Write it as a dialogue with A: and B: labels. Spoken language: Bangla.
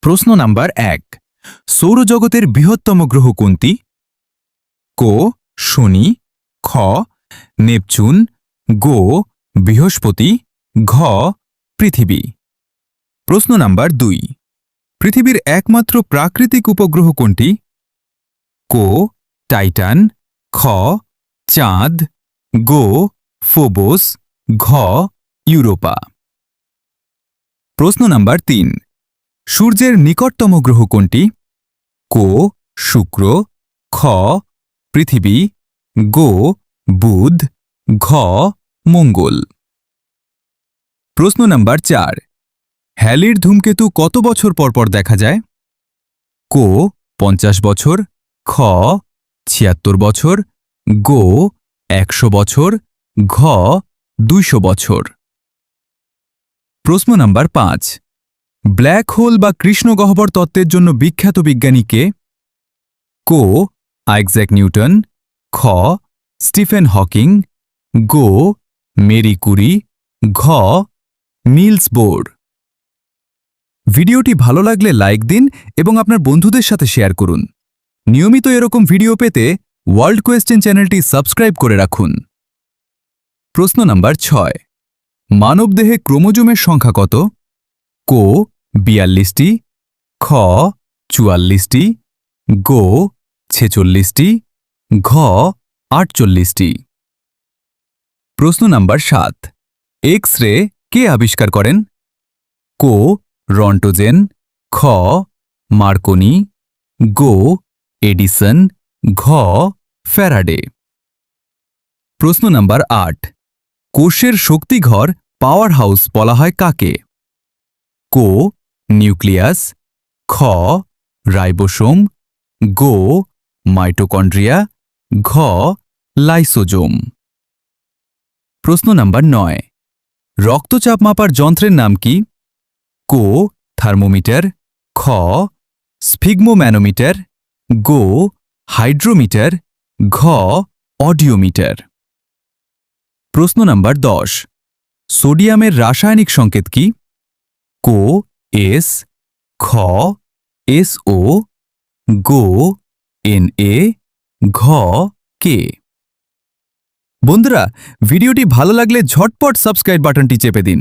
A: প্রশ্ন নাম্বার 1। সৌরজগতের বৃহত্তম গ্রহ কোনটি? কো শনি, খ নেপচুন, গো বৃহস্পতি, ঘ পৃথিবী। প্রশ্ন নাম্বার 2। পৃথিবীর একমাত্র প্রাকৃতিক উপগ্রহ কোনটি? কো টাইটান, খ চাঁদ, গো ফোবোস, ঘ ইউরোপা। প্রশ্ন নাম্বার 3। সূর্যের নিকটতম গ্রহ কোনটি? কো শুক্র, খ পৃথিবী, গো বুধ, ঘ মঙ্গল। প্রশ্ন নাম্বার 4। হ্যালির ধূমকেতু কত বছর পরপর দেখা যায়? কো 50 বছর, খ 76 বছর, গো 100 বছর, ঘ 200 বছর। প্রশ্ন নাম্বার 5। ব্ল্যাক হোল বা কৃষ্ণগহ্বর তত্ত্বের জন্য বিখ্যাত বিজ্ঞানী কে? কো আইজ্যাক নিউটন, খ স্টিফেন হকিং, গো মেরি কুরি, ঘ নিলস বোর। ভিডিওটি ভালো লাগলে লাইক দিন এবং আপনার বন্ধুদের সাথে শেয়ার করুন। নিয়মিত এরকম ভিডিও পেতে ওয়ার্ল্ড কোয়েশ্চেন চ্যানেলটি সাবস্ক্রাইব করে রাখুন। প্রশ্ন নাম্বার 6। মানবদেহে ক্রোমোজোমের সংখ্যা কত? কো 42টি, খ 44টি, গো 46টি, ঘ 48টি। প্রশ্ন নাম্বার 7। এক্স রে কে আবিষ্কার করেন? কো রন্টোজেন, খ মার্কনি, গো এডিসন, ঘ ফ্যারাডে। প্রশ্ন নাম্বার 8। কোষের শক্তিঘর পাওয়ার হাউস বলা হয় কাকে? কো নিউক্লিয়াস, খ রাইবোসোম, গো মাইটোকন্ড্রিয়া, ঘ লাইসোজোম। প্রশ্ন নাম্বার 9। রক্তচাপ মাপার যন্ত্রের নাম কি? কো থার্মোমিটার, খ স্ফিগমোম্যানোমিটার, গো হাইড্রোমিটার, ঘ অডিওমিটার। প্রশ্ন নাম্বার 10। সোডিয়ামের রাসায়নিক সংকেত কি? কো এস, খ এসও, গো Na, ঘ কে। বন্ধুরা, ভিডিওটি ভালো লাগলে ঝটপট সাবস্ক্রাইব বাটনটি চেপে দিন।